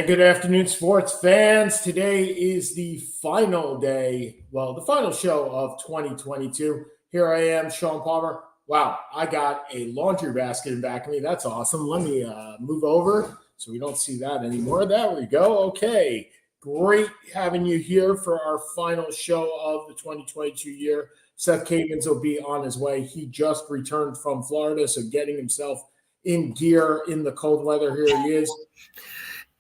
Good afternoon, sports fans. Today is the final day, the final show of 2022. Here I am, Sean Palmer. Wow, I got a laundry basket in back of me. That's awesome. Let me move over so we don't see that anymore. There we go. Okay, great having you here for our final show of the 2022 year. Seth Cavins will be on his way. He just returned from Florida, so getting himself in gear in the cold weather. Here he is.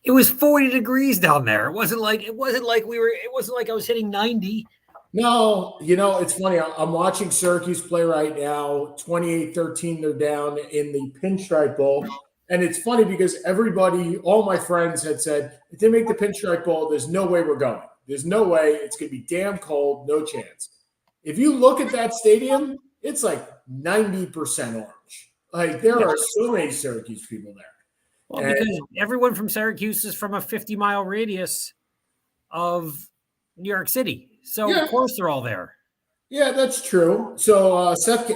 It was 40 degrees down there. It wasn't like I was hitting 90. No, it's funny. I'm watching Syracuse play right now. 28-13, they're down in the Pinstripe Bowl. And it's funny because all my friends had said, if they make the Pinstripe Bowl, there's no way we're going. There's no way. It's going to be damn cold. No chance. If you look at that stadium, it's like 90% orange. Like there are so many Syracuse people there. Well, because everyone from Syracuse is from a 50-mile radius of New York City. So, Of course, they're all there. Yeah, that's true. So,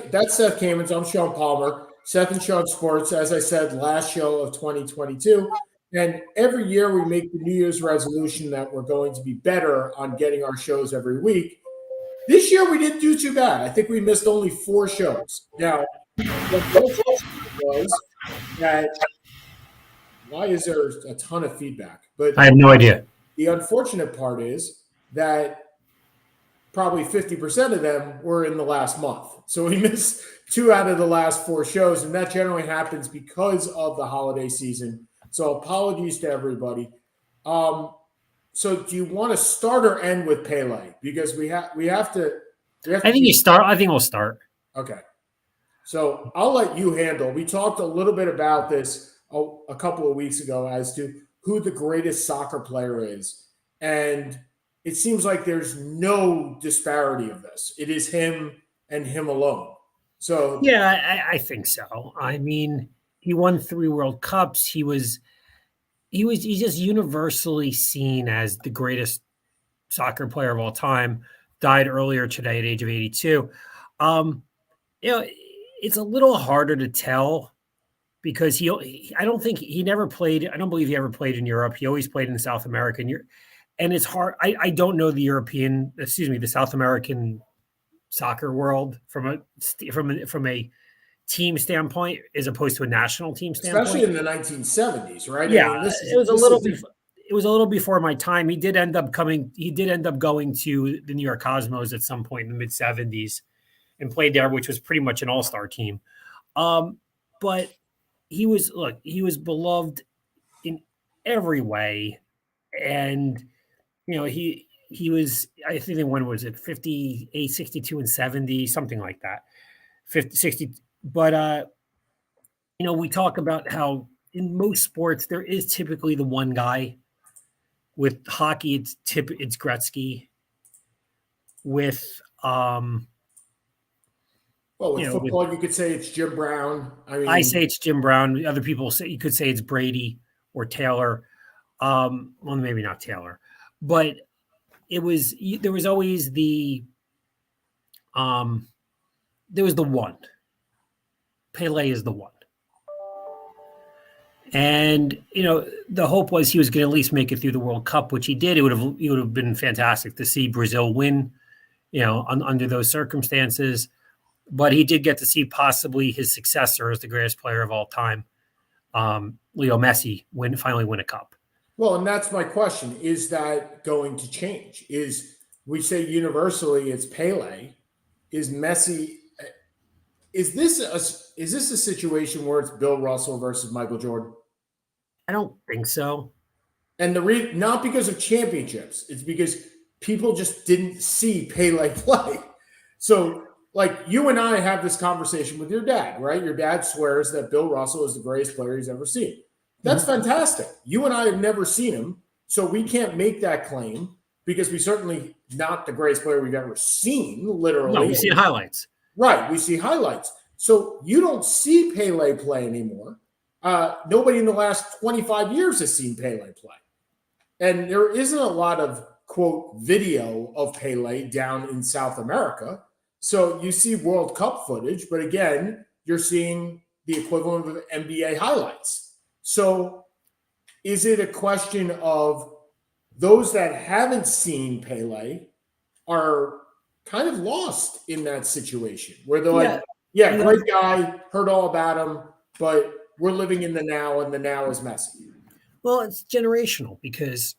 that's Seth Cavins. I'm Sean Palmer. Seth and Sean Sports, as I said, last show of 2022. And every year we make the New Year's resolution that we're going to be better on getting our shows every week. This year we didn't do too bad. I think we missed only 4 shows. Now, the first was that – why is there a ton of feedback? But I have no idea. The unfortunate part is that probably 50% of them were in the last month. So we missed 2 out of the last 4 shows, and that generally happens because of the holiday season. So apologies to everybody. So do you want to start or end with Pele? Because we have to. I think you start. I think we'll start. Okay. So I'll let you handle. We talked a little bit about this a couple of weeks ago as to who the greatest soccer player is. And it seems like there's no disparity of this. It is him and him alone. So yeah, I think so. I mean, he won 3 World Cups. He's just universally seen as the greatest soccer player of all time. Died earlier today at the age of 82. It's a little harder to tell because I don't believe he ever played in Europe. He always played in South America. And it's hard. I don't know the South American soccer world from a team standpoint as opposed to a national team standpoint. Especially in the 1970s, right? Yeah, it was a little before my time. He did end up going to the New York Cosmos at some point in the mid 70s and played there, which was pretty much an all-star team. But he was beloved in every way. And, he was, I think they won, was it 58, 62, and 70, something like that. 50, 60. But, we talk about how in most sports, there is typically the one guy. With hockey, it's Gretzky. With, with football, you could say it's Jim Brown. I say it's Jim Brown. Other people say you could say it's Brady or Taylor. Maybe not Taylor, but there was always the one. Pele is the one. And the hope was he was going to at least make it through the World Cup, which he did. It would have been fantastic to see Brazil win, under those circumstances. But he did get to see possibly his successor as the greatest player of all time, Leo Messi, finally win a cup. Well, and that's my question. Is that going to change? We say universally it's Pele. Is Messi – is this a situation where it's Bill Russell versus Michael Jordan? I don't think so. And not because of championships. It's because people just didn't see Pele play. So – like you and I have this conversation with your dad, right? Your dad swears that Bill Russell is the greatest player he's ever seen. That's fantastic. You and I have never seen him, so we can't make that claim because we certainly not the greatest player we've ever seen, literally. No, we see highlights. Right, we see highlights. So you don't see Pele play anymore. Nobody in the last 25 years has seen Pele play. And there isn't a lot of, quote, video of Pele down in South America. So you see World Cup footage, but again, you're seeing the equivalent of NBA highlights. So is it a question of those that haven't seen Pele are kind of lost in that situation where they're like, yeah, great guy, heard all about him, but we're living in the now, and the now is messy. Well, it's generational because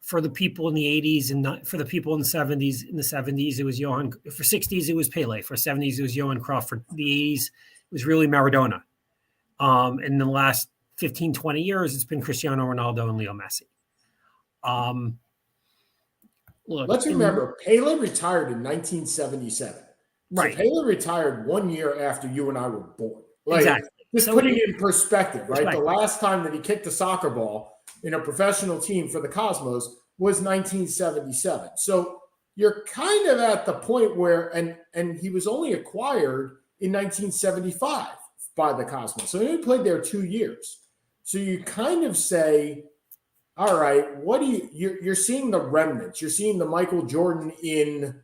for the people in the 80s and not for the people in the 70s, it was Johan. For 60s, it was Pele. For 70s, it was Johan Cruyff. For the 80s, it was really Maradona. In the last 15, 20 years, it's been Cristiano Ronaldo and Leo Messi. Look, let's remember, Pele retired in 1977. Right. So Pele retired 1 year after you and I were born. Like, exactly. Just putting it in perspective, right? The last time that he kicked a soccer ball in a professional team for the Cosmos was 1977. So you're kind of at the point where, and he was only acquired in 1975 by the Cosmos. So he played there 2 years. So you kind of say, all right, what do you're seeing the remnants. You're seeing the Michael Jordan in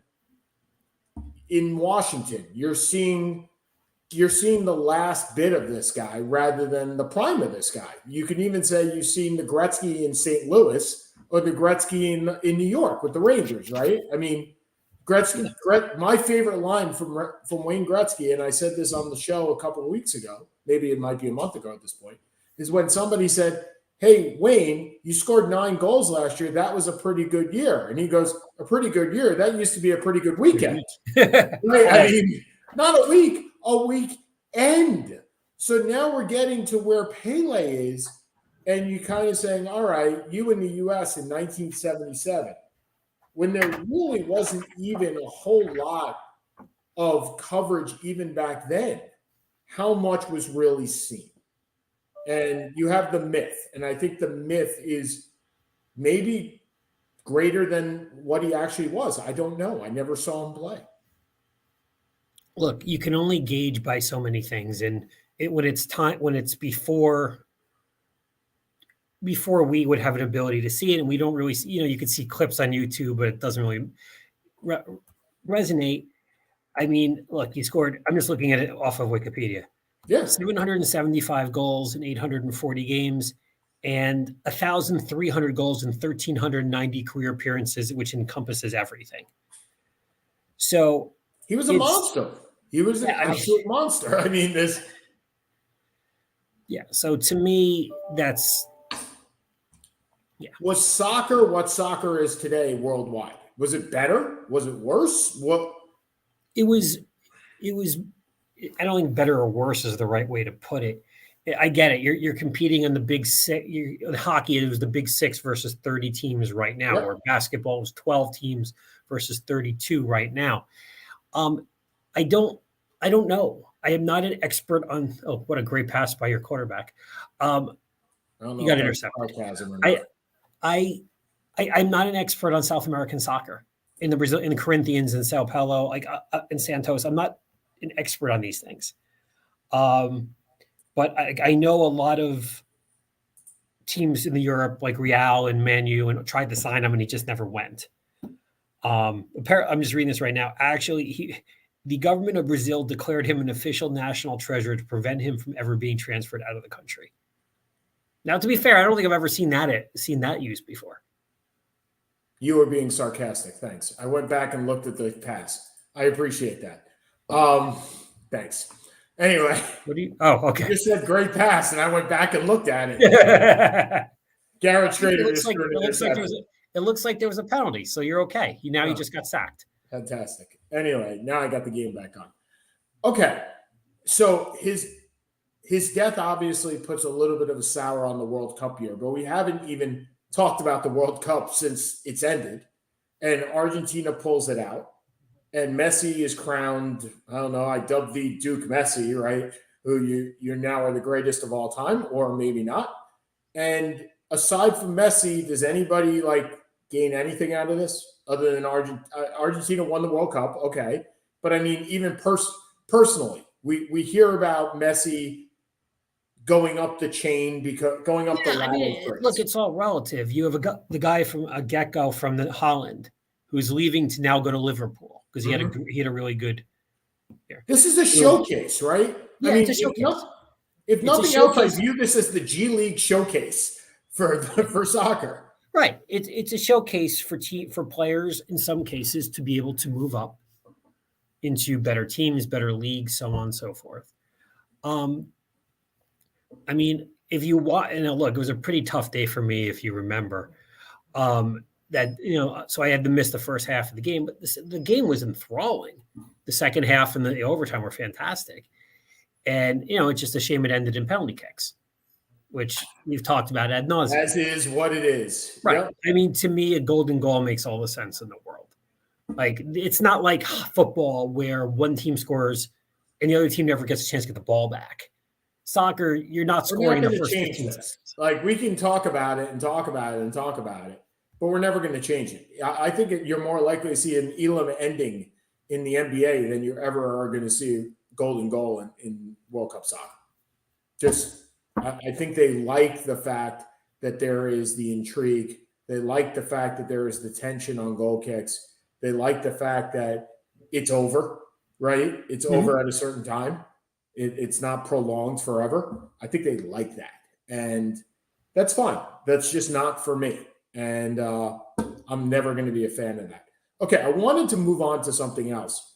Washington. You're seeing the last bit of this guy rather than the prime of this guy. You can even say you've seen the Gretzky in St. Louis or the Gretzky in New York with the Rangers, right? I mean, Gretzky, my favorite line from Wayne Gretzky, and I said this on the show a couple of weeks ago, maybe it might be a month ago at this point, is when somebody said, hey, Wayne, you scored 9 goals last year. That was a pretty good year. And he goes, a pretty good year? That used to be a pretty good weekend. Right? I mean, not a week, a weekend. So now we're getting to where Pele is, and you kind of saying, all right, you in the U.S. in 1977, when there really wasn't even a whole lot of coverage even back then, how much was really seen? And you have the myth, and I think the myth is maybe greater than what he actually was. I don't know. I never saw him play. Look, you can only gauge by so many things, and when it's before we would have an ability to see it, and we don't really see, you could see clips on YouTube, but it doesn't really resonate. I mean, look, he scored, I'm just looking at it off of Wikipedia. Yes. 775 goals in 840 games and 1,300 goals and 1,390 career appearances, which encompasses everything. So he was a monster. He was an absolute monster. I mean, this. Yeah. So to me, that's. Yeah. Was soccer what soccer is today worldwide? Was it better? Was it worse? What? It was. I don't think better or worse is the right way to put it. I get it. You're competing on the big six. Hockey, it was the big 6 versus 30 teams right now, or basketball was 12 teams versus 32 right now. I don't know. I am not an expert on. Oh, what a great pass by your quarterback! You got intercepted. I'm not an expert on South American soccer in the Corinthians and Sao Paulo, like in Santos. I'm not an expert on these things. But I know a lot of teams in Europe, like Real and Man U, and tried to sign him, and he just never went. I'm just reading this right now. Actually, the government of Brazil declared him an official national treasure to prevent him from ever being transferred out of the country. Now, to be fair, I don't think I've ever seen that used before. You were being sarcastic. Thanks. I went back and looked at the pass. I appreciate that. Thanks. Anyway. Okay. You just said great pass, and I went back and looked at it. Garrett Schrader. It looks like there was a penalty, so you're okay. You just got sacked. Fantastic. Anyway, now I got the game back on. Okay. So his death obviously puts a little bit of a sour on the World Cup year, but we haven't even talked about the World Cup since it's ended, and Argentina pulls it out. And Messi is crowned, I don't know, I dubbed the Duke Messi, right? Who you now are the greatest of all time, or maybe not. And aside from Messi, does anybody gain anything out of this other than Argentina won the World Cup? Okay. But I mean, even personally, we hear about Messi going up the chain, going up the ladder. I mean, look, it's all relative. You have the guy from a get-go from Holland who's leaving to now go to Liverpool because he had a really good year. This is a showcase, right? Yeah, I mean, it's a showcase. If nothing else, I view this as the G League showcase for soccer. Right. It's a showcase for players in some cases to be able to move up into better teams, better leagues, so on and so forth. I mean, if you watch, and look, it was a pretty tough day for me, if you remember. So I had to miss the first half of the game, but the game was enthralling. The second half and the overtime were fantastic. And, it's just a shame it ended in penalty kicks, which we've talked about ad nauseum. As is what it is. Right. Yep. I mean, to me, a golden goal makes all the sense in the world. Like, it's not like football where one team scores and the other team never gets a chance to get the ball back. Soccer, you're not scoring the first 15 seconds. Like, we can talk about it and talk about it and talk about it, but we're never going to change it. I think you're more likely to see an Elam ending in the NBA than you ever are going to see golden goal in World Cup soccer. I think they like the fact that there is the intrigue. They like the fact that there is the tension on goal kicks. They like the fact that it's over, right? It's over at a certain time. It's not prolonged forever. I think they like that. And that's fine. That's just not for me. And I'm never going to be a fan of that. Okay, I wanted to move on to something else.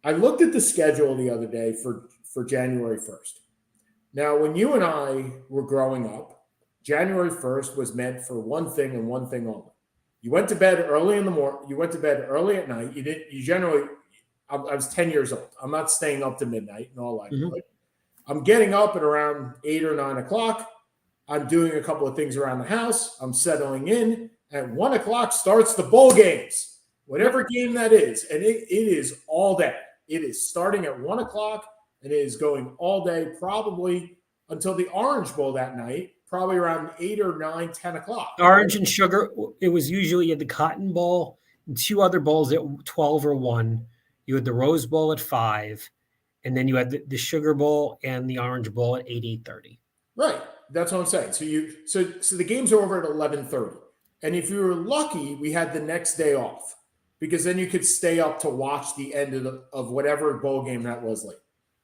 I looked at the schedule the other day for January 1st. Now, when you and I were growing up, January 1st was meant for one thing and one thing only. You went to bed early in the morning. You went to bed early at night. I was 10 years old. I'm not staying up to midnight and all that. Mm-hmm. I'm getting up at around 8 or 9 o'clock. I'm doing a couple of things around the house. I'm settling in. At 1 o'clock starts the bowl games, whatever game that is. And it is all day. It is starting at 1 o'clock and it is going all day, probably until the Orange Bowl that night, probably around 8 or 9, 10 o'clock. Orange and Sugar. It was usually at the Cotton Bowl and two other bowls at 12 or 1. You had the Rose Bowl at 5, and then you had the Sugar Bowl and the Orange Bowl at 8:30. Right. That's what I'm saying. So the games are over at 11:30. And if you were lucky, we had the next day off because then you could stay up to watch the end of whatever bowl game that was late.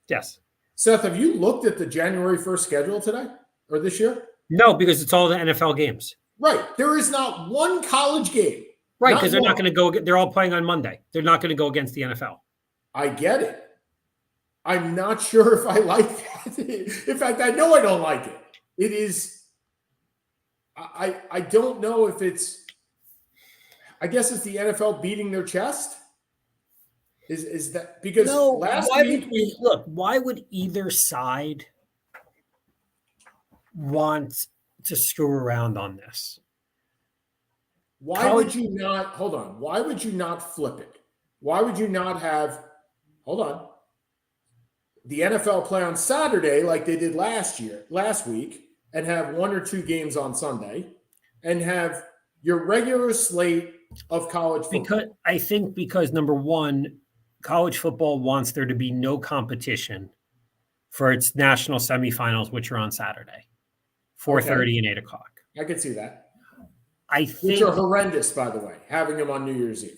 Yes. Seth, have you looked at the January 1st schedule today or this year? No, because it's all the NFL games. Right. There is not one college game. Right, because they're not going to go. They're all playing on Monday. They're not going to go against the NFL. I get it. I'm not sure if I like that. In fact, I know I don't like it. It is. I don't know if it's. I guess it's the NFL beating their chest. Is that because last week? Why would either side want to screw around on this? Why would you not, hold on, why would you not flip it? Why would you not have, hold on, the NFL play on Saturday like they did last week, and have 1 or 2 games on Sunday, and have your regular slate of college football? Because number one, college football wants there to be no competition for its national semifinals, which are on Saturday, 4:30 and 8 o'clock. I can see that. Which are horrendous, by the way, having them on New Year's Eve.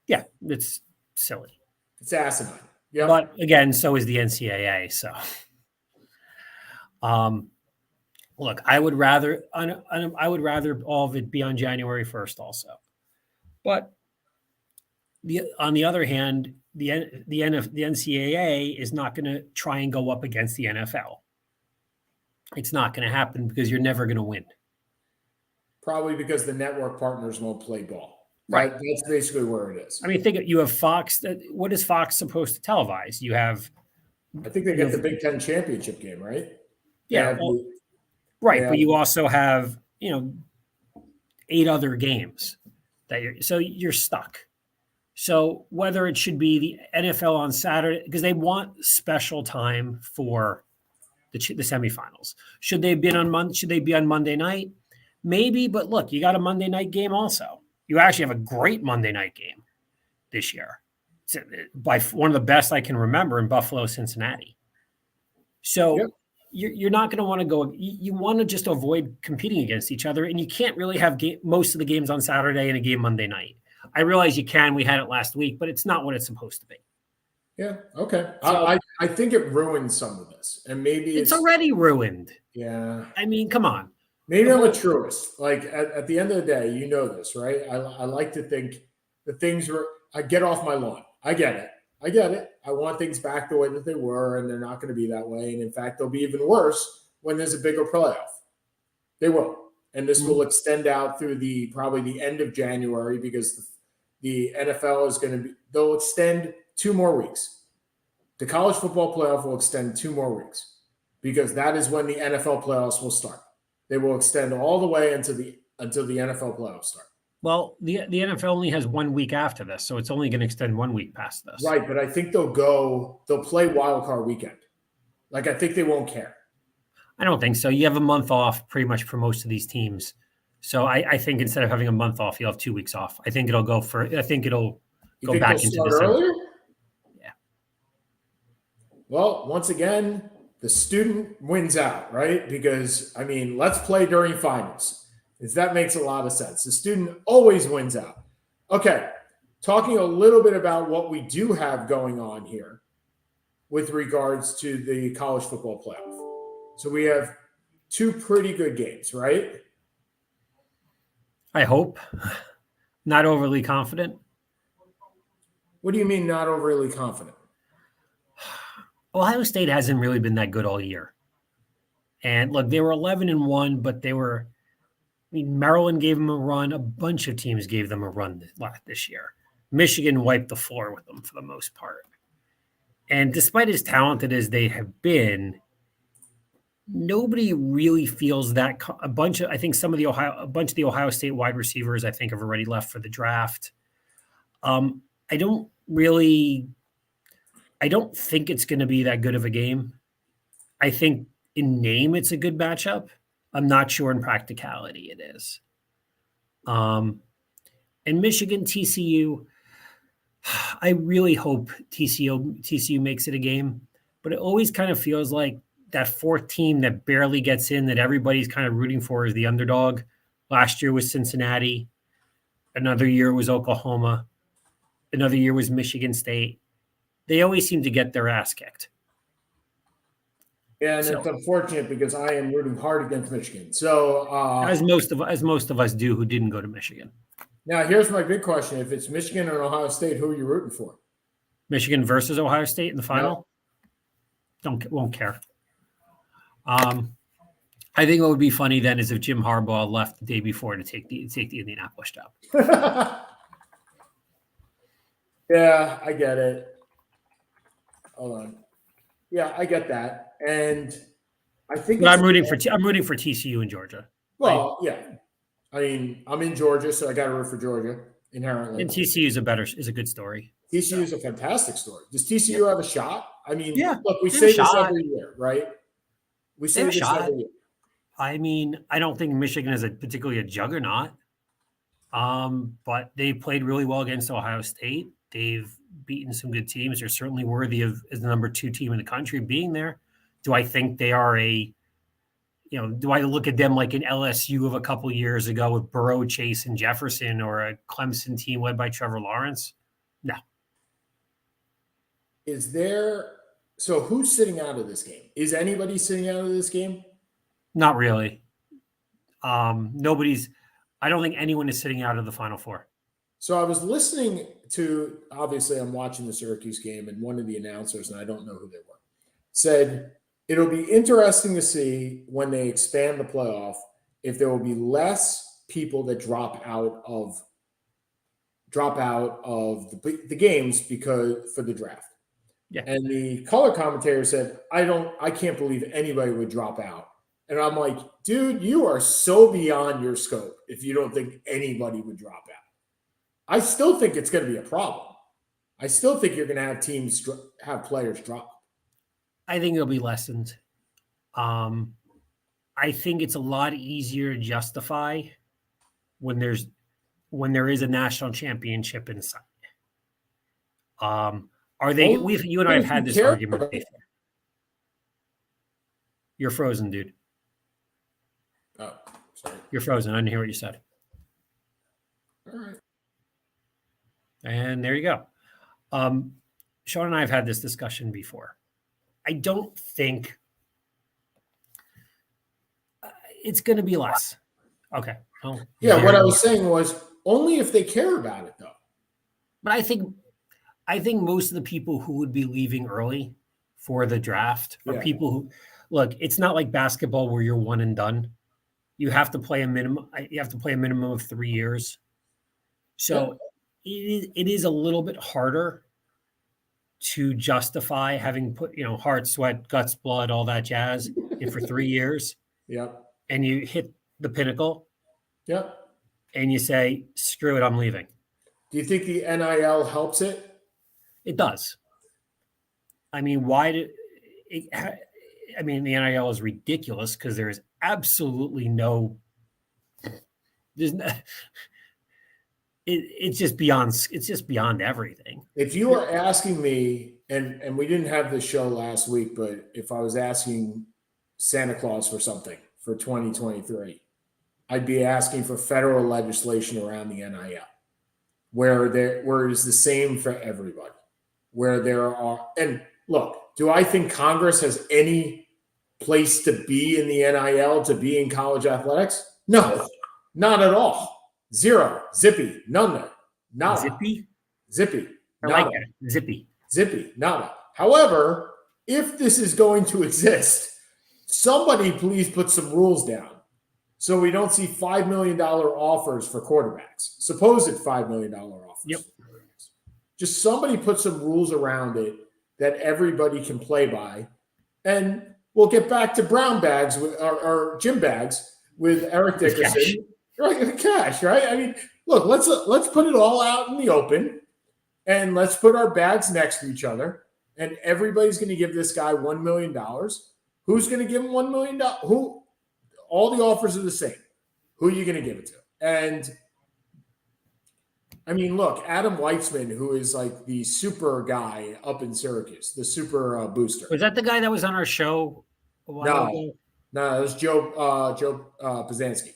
Yeah, it's silly. It's asinine. Yeah. But again, so is the NCAA. So, look, I would rather all of it be on January 1st also. But on the other hand, the NCAA is not going to try and go up against the NFL. It's not going to happen because you're never going to win. Probably because the network partners won't play ball. Right. That's basically where it is. I mean, you have Fox. What is Fox supposed to televise? You have. I think they get the Big Ten championship game, right? Yeah. Right. But you also have, 8 other games so you're stuck. So whether it should be the NFL on Saturday, because they want special time for the semifinals. Should they be on Monday night? Maybe, but look, you got a Monday night game also. You actually have a great Monday night game this year. It's by one of the best I can remember in Buffalo, Cincinnati. So you're not going to want to go. You want to just avoid competing against each other, and you can't really have most of the games on Saturday and a game Monday night. I realize you can. We had it last week, but it's not what it's supposed to be. Yeah. Okay. So, I think it ruins some of this, and maybe it's already ruined. Yeah. I mean, come on. Maybe I'm a truist. Like at the end of the day, you know this, right? I like to think the things were. I get off my lawn. I get it. I get it. I want things back the way that they were, and they're not going to be that way. And in fact, they'll be even worse when there's a bigger playoff. They will, and this will extend out through probably the end of January because the NFL is going to be. They'll extend 2 more weeks. The college football playoff will extend 2 more weeks because that is when the NFL playoffs will start. They will extend all the way until the NFL playoffs start. Well, the NFL only has 1 week after this, so it's only going to extend 1 week past this. Right, but I think they'll play wild card weekend. Like, I think they won't care. I don't think so. You have a month off pretty much for most of these teams. So I think instead of having a month off, you'll have 2 weeks off. I think it'll go back into December. Earlier? Yeah. Well, once again, the student wins out, right? Because, I mean, let's play during finals. Because that makes a lot of sense. The student always wins out. Okay, talking a little bit about what we do have going on here with regards to the college football playoff. So we have 2 pretty good games, right? I hope. Not overly confident. What do you mean not overly confident? Ohio State hasn't really been that good all year. And look, they were 11-1, but Maryland gave them a run. A bunch of teams gave them a run this year. Michigan wiped the floor with them for the most part. And despite as talented as they have been, nobody really feels that. A bunch of the Ohio State wide receivers, I think, have already left for the draft. I don't think it's going to be that good of a game. I think in name it's a good matchup. I'm not sure in practicality it is. And Michigan, TCU, I really hope TCU makes it a game, but it always kind of feels like that 4th team that barely gets in that everybody's kind of rooting for is the underdog. Last year was Cincinnati. Another year was Oklahoma. Another year was Michigan State. They always seem to get their ass kicked. Yeah, and it's unfortunate because I am rooting hard against Michigan. So as most of us do who didn't go to Michigan. Now, here's my big question: if it's Michigan and Ohio State, who are you rooting for? Michigan versus Ohio State in the final? No. Won't care. I think what would be funny then is if Jim Harbaugh left the day before to take the Indianapolis job. Yeah, I get it. Hold on. Yeah, I get that, and I think I'm rooting for TCU in Georgia. Well, yeah. I mean, I'm in Georgia, so I got to root for Georgia inherently. And TCU is a good story. TCU is a fantastic story. Does TCU have a shot? I mean, look, we say this every year, right? We say this every year. I mean, I don't think Michigan is particularly a juggernaut, but they played really well against Ohio State. They've beaten some good teams. They're certainly worthy of as the number 2 team in the country being there. Do I think they are do I look at them like an LSU of a couple years ago with Burrow, Chase, and Jefferson, or a Clemson team led by Trevor Lawrence? No. So who's sitting out of this game? Is anybody sitting out of this game? Not really. I don't think anyone is sitting out of the Final Four. So I was listening to, obviously I'm watching the Syracuse game, and one of the announcers, and I don't know who they were, said it'll be interesting to see when they expand the playoff if there will be less people that drop out of the games because for the draft. Yeah. And the color commentator said, I can't believe anybody would drop out. And I'm like, dude, you are so beyond your scope if you don't think anybody would drop out. I still think it's going to be a problem. I still think you're going to have teams have players drop. I think it'll be lessened. I think it's a lot easier to justify when there is a national championship in sight. You and I have had this argument before. You're frozen, dude. Oh, sorry. You're frozen. I didn't hear what you said. All right. And there you go. Sean and I have had this discussion before. I don't think It's going to be less. Okay. Oh, Yeah, what I was saying was only if they care about it, though. But I think most of the people who would be leaving early for the draft are people who look. It's not like basketball where you're one and done. You have to play a minimum. You have to play a minimum of 3 years. So it is a little bit harder to justify having put heart, sweat, guts, blood, all that jazz in for 3 years. Yep. And you hit the pinnacle. Yep. And you say, screw it, I'm leaving. Do you think the NIL helps it? It does. I mean, the NIL is ridiculous because there's absolutely no. It's just beyond everything. If you were asking me, and we didn't have this show last week, but if I was asking Santa Claus for something for 2023, I'd be asking for federal legislation around the NIL, where it is the same for everybody, where there are, and look, do I think Congress has any place to be in the NIL, to be in college athletics? No, not at all. Zero. Zippy. None there. Nada. Zippy. I like that. Zippy. Nada. However, if this is going to exist, somebody please put some rules down so we don't see $5 million offers for quarterbacks. Supposed $5 million offers. Yep. For quarterbacks. Just somebody put some rules around it that everybody can play by. And we'll get back to brown bags or gym bags with Eric Dickerson. Right, cash, right? I mean, look, let's put it all out in the open, and let's put our bags next to each other, and everybody's going to give this guy $1 million. Who's going to give him $1 million? Who? All the offers are the same. Who are you going to give it to? And I mean, look, Adam Weitzman, who is like the super guy up in Syracuse, the super booster. Was that the guy that was on our show a while ago? No, it was Joe Pazanski.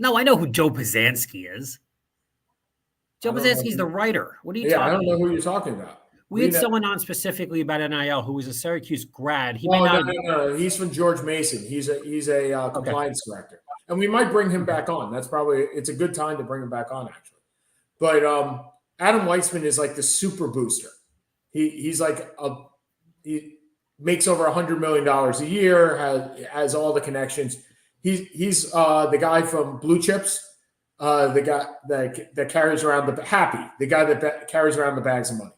No, I know who Joe Pazanski is. Joe Pazanski's the writer. What are you talking about? I don't know who you're talking about. We had someone on specifically about NIL who was a Syracuse grad. No. He's from George Mason. He's a compliance director. And we might bring him back on. It's a good time to bring him back on, actually. But Adam Weitzman is like the super booster. He makes over $100 million a year, has all the connections. He's the guy from Blue Chips, the guy that carries around the guy that carries around the bags of money.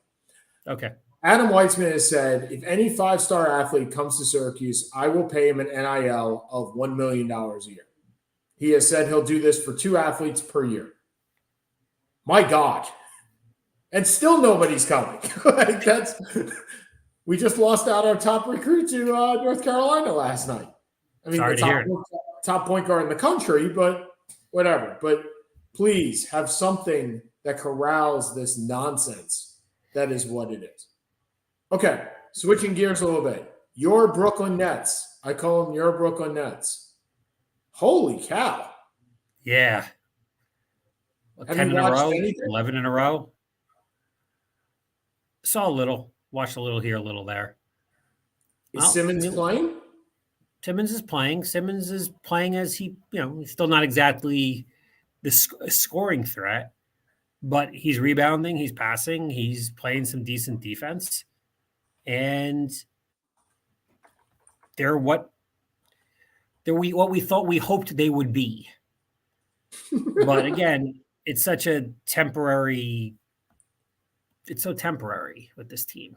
Okay. Adam Weitzman has said, if any 5-star athlete comes to Syracuse, I will pay him an NIL of $1 million a year. He has said he'll do this for 2 athletes per year. My God. And still nobody's coming. We just lost out our top recruit to North Carolina last night. I mean, top point guard in the country, but whatever. But please have something that corrals this nonsense. That is what it is. Okay, switching gears a little bit. Your Brooklyn Nets. I call them your Brooklyn Nets. Holy cow. Yeah. 10 in a row, 11 in a row. Saw a little. Watched a little here, a little there. Is Simmons playing? Simmons is playing. Simmons is playing as he's still not exactly the scoring threat, but he's rebounding, he's passing, he's playing some decent defense, and they're what we thought we hoped they would be. But again, it's so temporary with this team.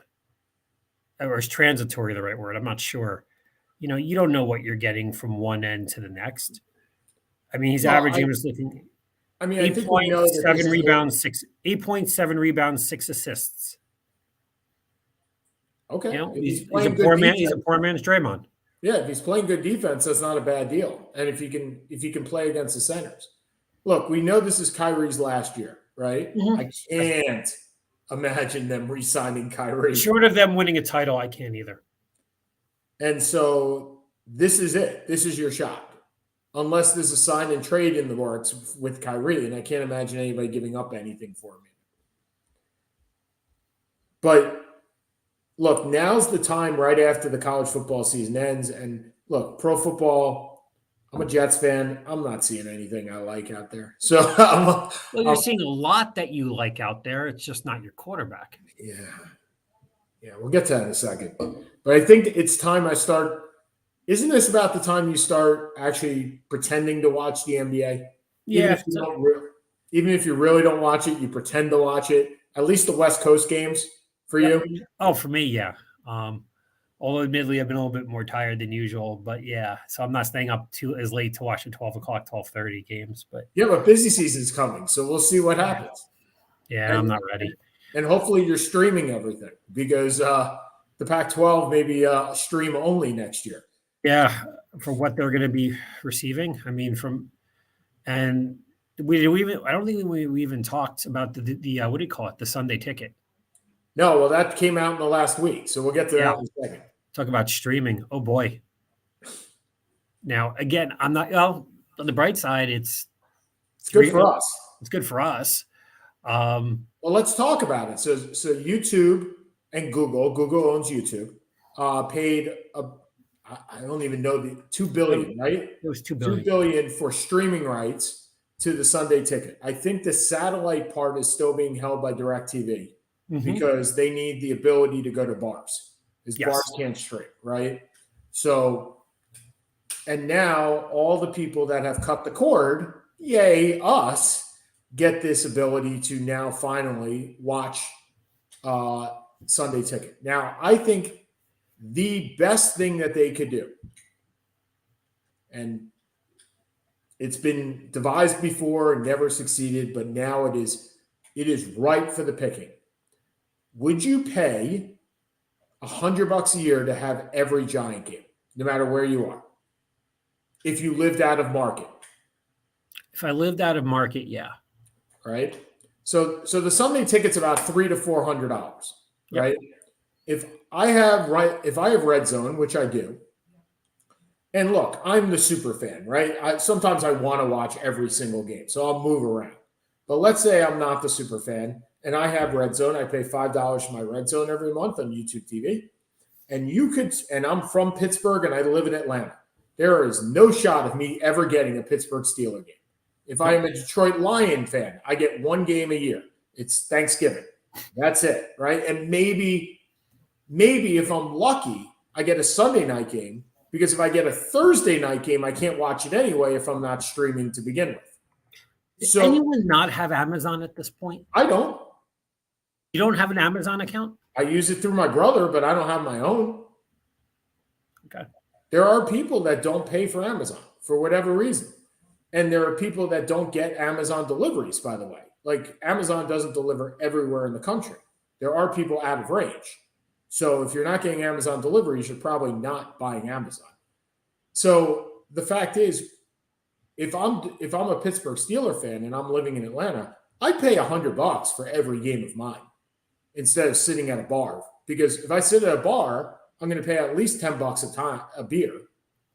Or is transitory the right word? I'm not sure. You don't know what you're getting from one end to the next. I mean, he's averaging. I think 8.7 rebounds, 8.7 rebounds, 6 assists. Okay, he's a poor man. He's a poor man's Draymond. Yeah, if he's playing good defense, that's not a bad deal. And if you can play against the centers, look, we know this is Kyrie's last year, right? Mm-hmm. I can't imagine them re-signing Kyrie. Short of them winning a title, I can't either. And so this is it. This is your shot. Unless there's a sign and trade in the works with Kyrie, and I can't imagine anybody giving up anything for him. But look, now's the time right after the college football season ends. And look, pro football, I'm a Jets fan. I'm not seeing anything I like out there. So Well, you're seeing a lot that you like out there. It's just not your quarterback. yeah, we'll get to that in a second. But I think it's time I start. Isn't this about the time you start actually pretending to watch the NBA? Even Yeah. if you don't, even if you really don't watch it, you pretend to watch it. At least the West Coast games for you. Oh, for me, yeah. Although admittedly, I've been a little bit more tired than usual, but yeah. So I'm not staying up too as late to watch the 12 o'clock, 12:30 games. But Yeah, but busy season's coming, so we'll see what happens. yeah, I'm not ready. And hopefully you're streaming everything because the Pac-12 may be stream only next year. Yeah, for what they're going to be receiving. I mean, and we even I don't think we even talked about the what do you call it, the Sunday ticket. No, well, that came out in the last week, so we'll get to that in a second. Talk about streaming. Oh boy. Now again, I'm not. Well, on the bright side, it's good for us. It's good for us. Well, let's talk about it. So YouTube and Google owns YouTube, paid I don't even know the $2 billion, right? It was $2 billion. $2 billion for streaming rights to the Sunday ticket. I think the satellite part is still being held by DirecTV because they need the ability to go to bars. Because bars can't stream, right? So, and now all the people that have cut the cord, yay, us, get this ability to now finally watch Sunday ticket. Now, I think the best thing that they could do, and it's been devised before and never succeeded, but now it is ripe for the picking. Would you pay $100 a year to have every Giant game, no matter where you are, if you lived out of market? If I lived out of market, yeah. Right. So the Sunday ticket's about $300 to $400, right? If I have Red Zone, which I do, and look, I'm the super fan, right? Sometimes I want to watch every single game, so I'll move around. But let's say I'm not the super fan, and I have Red Zone. I pay $5 for my Red Zone every month on YouTube TV, and I'm from Pittsburgh and I live in Atlanta. There is no shot of me ever getting a Pittsburgh Steelers game. If I am a Detroit Lion fan, I get one game a year. It's Thanksgiving. That's it, right? And maybe if I'm lucky, I get a Sunday night game, because if I get a Thursday night game, I can't watch it anyway if I'm not streaming to begin with. Does anyone not have Amazon at this point? I don't. You don't have an Amazon account? I use it through my brother, but I don't have my own. Okay. There are people that don't pay for Amazon for whatever reason. And there are people that don't get Amazon deliveries, by the way. Like, Amazon doesn't deliver everywhere in the country. There are people out of range. So if you're not getting Amazon deliveries, you're probably not buying Amazon. So the fact is, if I'm a Pittsburgh Steelers fan and I'm living in Atlanta, I pay $100 for every game of mine instead of sitting at a bar. Because if I sit at a bar, I'm going to pay at least $10 a beer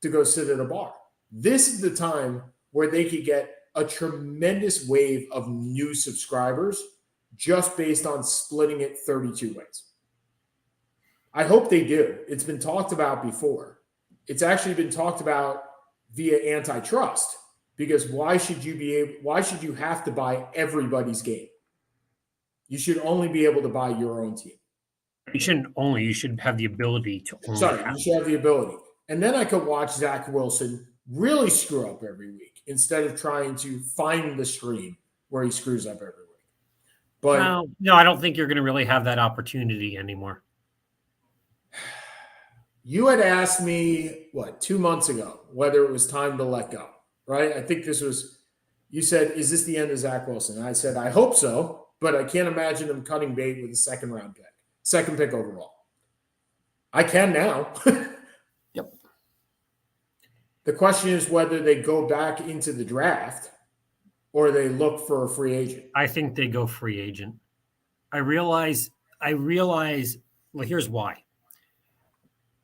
to go sit at a bar. This is the time where they could get a tremendous wave of new subscribers just based on splitting it 32 ways. I hope they do. It's been talked about before. It's actually been talked about via antitrust, because why should you have to buy everybody's game? You should only be able to buy your own team. You should have the ability to you should have the ability. And then I could watch Zach Wilson really screw up every week instead of trying to find the stream where he screws up every week. But no, I don't think you're going to really have that opportunity anymore. You had asked me, 2 months ago, whether it was time to let go, right? I think you said, is this the end of Zach Wilson? And I said, I hope so, but I can't imagine him cutting bait with a second pick overall. I can now. Yep. The question is whether they go back into the draft or they look for a free agent. I think they go free agent. I realize, well, here's why.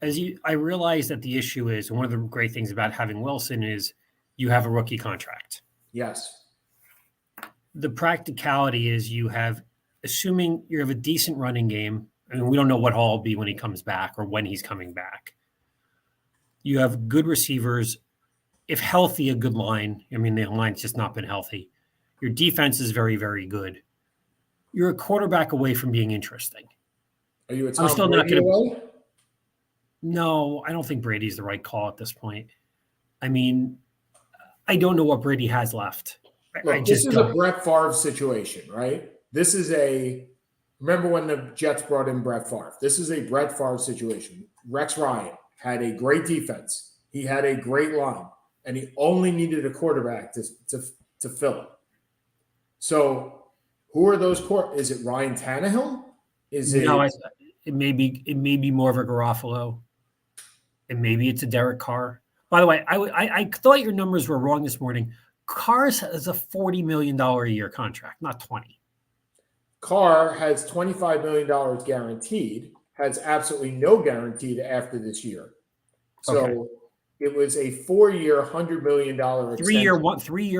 I realize that the issue is, one of the great things about having Wilson is you have a rookie contract. Yes. The practicality is assuming you have a decent running game, and we don't know what Hall will be when he comes back or when he's coming back. You have good receivers if healthy, a good line. I mean, the line's just not been healthy. Your defense is very, very good. You're a quarterback away from being interesting. Are you a I'm Tom still not Brady going to. away? No, I don't think Brady's the right call at this point. I mean, I don't know what Brady has left. Look, this is a Brett Favre situation, right? This is remember when the Jets brought in Brett Favre? This is a Brett Favre situation. Rex Ryan had a great defense. He had a great line, and he only needed a quarterback to fill it. So who are those Is it Ryan Tannehill? It may be more of a Garofalo, and maybe it's a Derek Carr. By the way, I thought your numbers were wrong this morning. Carr has a $40 million a year contract, not 20. Carr has $25 million guaranteed, has absolutely no guaranteed after this year. So It was a 4-year, $100 million extension. 3-year,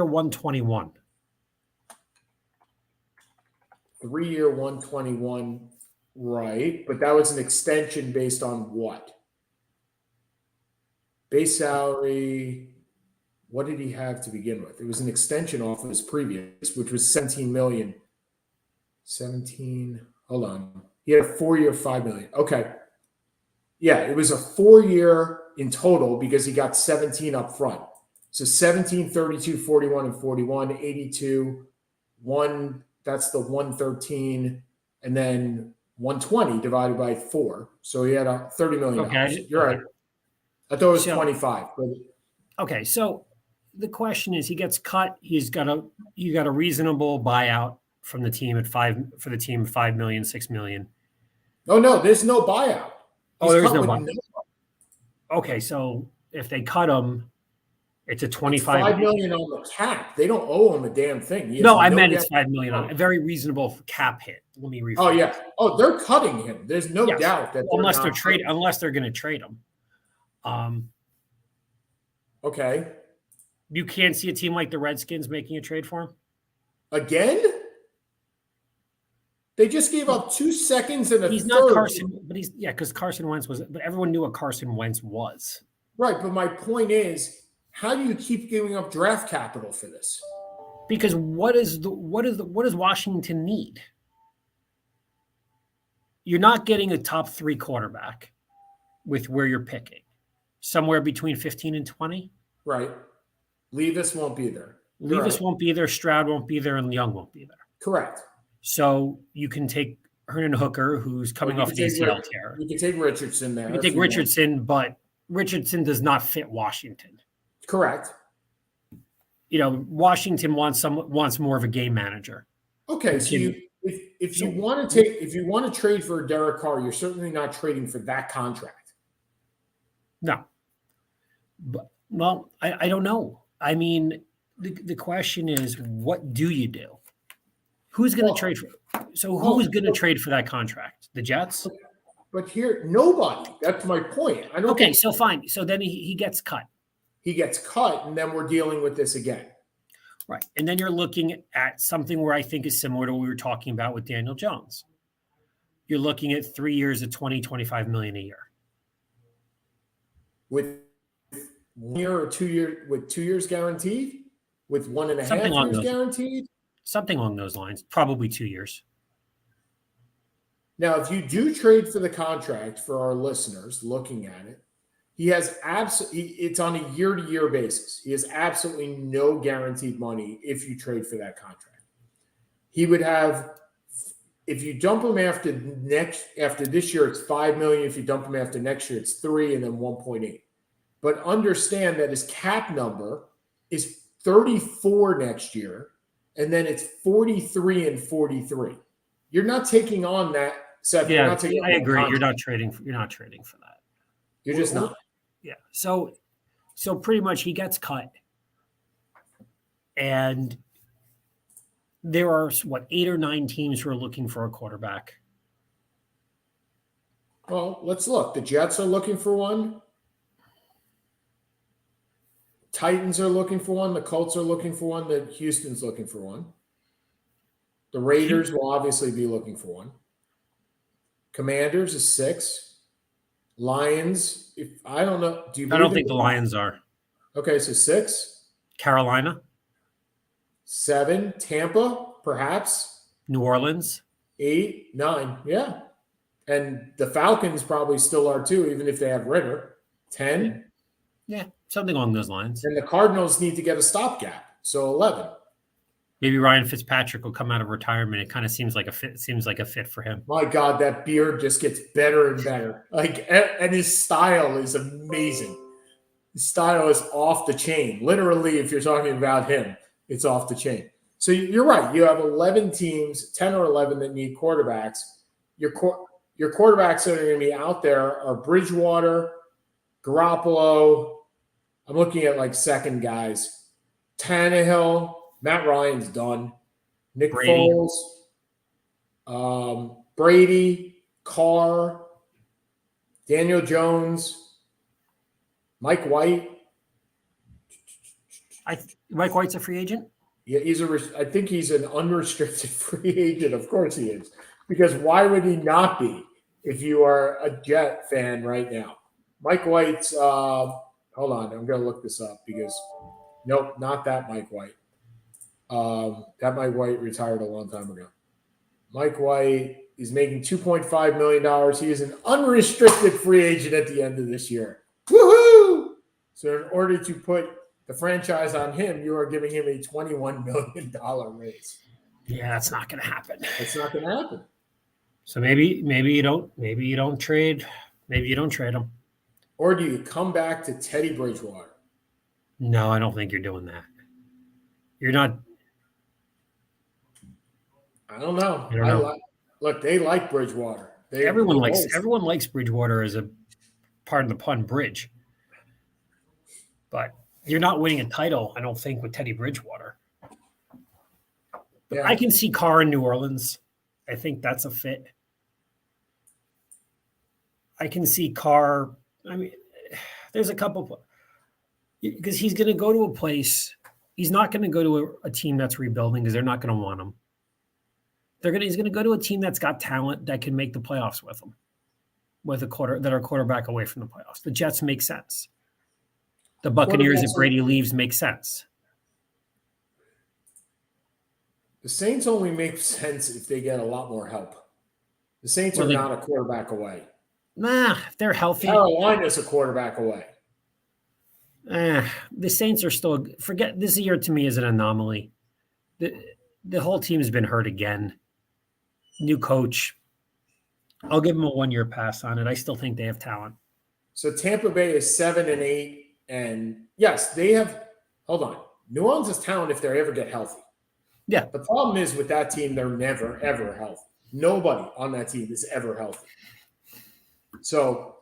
121. 3-year, 121, right? But that was an extension based on what? Base salary. What did he have to begin with? It was an extension off of his previous, which was $17 million. 17. Hold on. He had a 4-year, $5 million. Okay. Yeah, it was a 4-year in total because he got 17 up front. So 17, 32, 41, and 41, 82, 1. That's the 113, and then 120 divided by 4. So he had a $30 million. Okay. You're right. I thought it was 25. But okay, so the question is, he gets cut. You got a reasonable buyout from the team at $5 million, $6 million. Oh no, there's no buyout. There's no buyout. Okay, so if they cut him, it's a $25 million on the cap. They don't owe him a damn thing. No, I meant it's $5 million on a very reasonable cap hit. Let me rephrase. Oh yeah. Oh, they're cutting him. There's no doubt that unless they're going to trade him. Okay. You can't see a team like the Redskins making a trade for him again. They just gave up 2 seconds and he's third. Not Carson, but because Carson Wentz was. But everyone knew what Carson Wentz was. Right, but my point is, how do you keep giving up draft capital for this? Because what does Washington need? You're not getting a top 3 quarterback with where you're picking. Somewhere between 15 and 20. Right. Levis won't be there. Levis won't be there. Stroud won't be there, and Young won't be there. Correct. So you can take Hernan Hooker, who's coming off an ACL tear. You can take Richardson there. You can take Richardson, but Richardson does not fit Washington. Correct. Washington wants more of a game manager. Okay, so if you want to trade for Derek Carr, you're certainly not trading for that contract. No. But, well, I don't know. I mean, the question is, what do you do? Who's going to trade for? So who's going to trade for that contract? The Jets? But here, nobody. That's my point. So fine. So then he gets cut. He gets cut, and then we're dealing with this again. Right. And then you're looking at something where I think is similar to what we were talking about with Daniel Jones. You're looking at 3 years at $25 million a year. With 1 year or 2 years, with 2 years guaranteed? With 1.5 years guaranteed? Something along those lines. Probably 2 years. Now, if you do trade for the contract, for our listeners looking at it, he has it's on a year-to-year basis. He has absolutely no guaranteed money if you trade for that contract. He would have, if you dump him after this year, it's $5 million. If you dump him after next year, it's 3 and then 1.8. But understand that his cap number is 34 next year, and then it's 43 and 43. You're not taking on that, Seth. Yeah, I agree. You're not trading for that. You're just not. Yeah. So pretty much he gets cut. And there are 8 or 9 teams who are looking for a quarterback. Well, let's look. The Jets are looking for one. Titans are looking for one. The Colts are looking for one. The Houston's looking for one. The Raiders will obviously be looking for one. Commanders is 6. Lions, I don't know. I don't think the Lions are. Okay, so 6. Carolina, 7, Tampa, perhaps. New Orleans. 8, 9, yeah. And the Falcons probably still are too, even if they have Ritter. 10. Yeah, something along those lines. And the Cardinals need to get a stopgap. So 11. Maybe Ryan Fitzpatrick will come out of retirement. It kind of seems like a fit. Seems like a fit for him. My God, that beard just gets better and better. And his style is amazing. His style is off the chain. Literally, if you're talking about him, it's off the chain. So you're right. You have 11 teams, 10 or 11 that need quarterbacks. Your quarterbacks that are going to be out there are Bridgewater, Garoppolo. I'm looking at like second guys. Tannehill, Matt Ryan's done. Nick Brady. Foles, Brady, Carr, Daniel Jones, Mike White. Mike White's a free agent? Yeah, I think he's an unrestricted free agent. Of course he is. Because why would he not be if you are a Jet fan right now? Mike White's hold on, I'm gonna look this up because nope, not that Mike White. That Mike White retired a long time ago. Mike White is making $2.5 million. He is an unrestricted free agent at the end of this year. Woohoo! So in order to put the franchise on him, you are giving him a $21 million raise. Yeah, that's not going to happen. It's not going to happen. So maybe you don't trade him. Or do you come back to Teddy Bridgewater? No, I don't think you're doing that. You're not. I don't know. Look, they like Bridgewater. Everyone likes Bridgewater as a, pardon the pun, bridge. But you're not winning a title, I don't think, with Teddy Bridgewater. But yeah. I can see Carr in New Orleans. I think that's a fit. I can see Carr. I mean, there's a couple, because he's going to go to a place. He's not going to go to a team that's rebuilding because they're not going to want him. He's going to go to a team that's got talent that can make the playoffs with him, with a quarterback away from the playoffs. The Jets make sense. The Buccaneers, if Brady leaves, make sense. The Saints only make sense if they get a lot more help. The Saints are not a quarterback away. Nah, if they're healthy. Carolina's a quarterback away. The Saints are still – forget – this year to me is an anomaly. The whole team has been hurt again. New coach. I'll give them a 1-year pass on it. I still think they have talent. So Tampa Bay is 7-8. And yes, they have – hold on. New Orleans has talent if they ever get healthy. Yeah. The problem is with that team, they're never, ever healthy. Nobody on that team is ever healthy. So,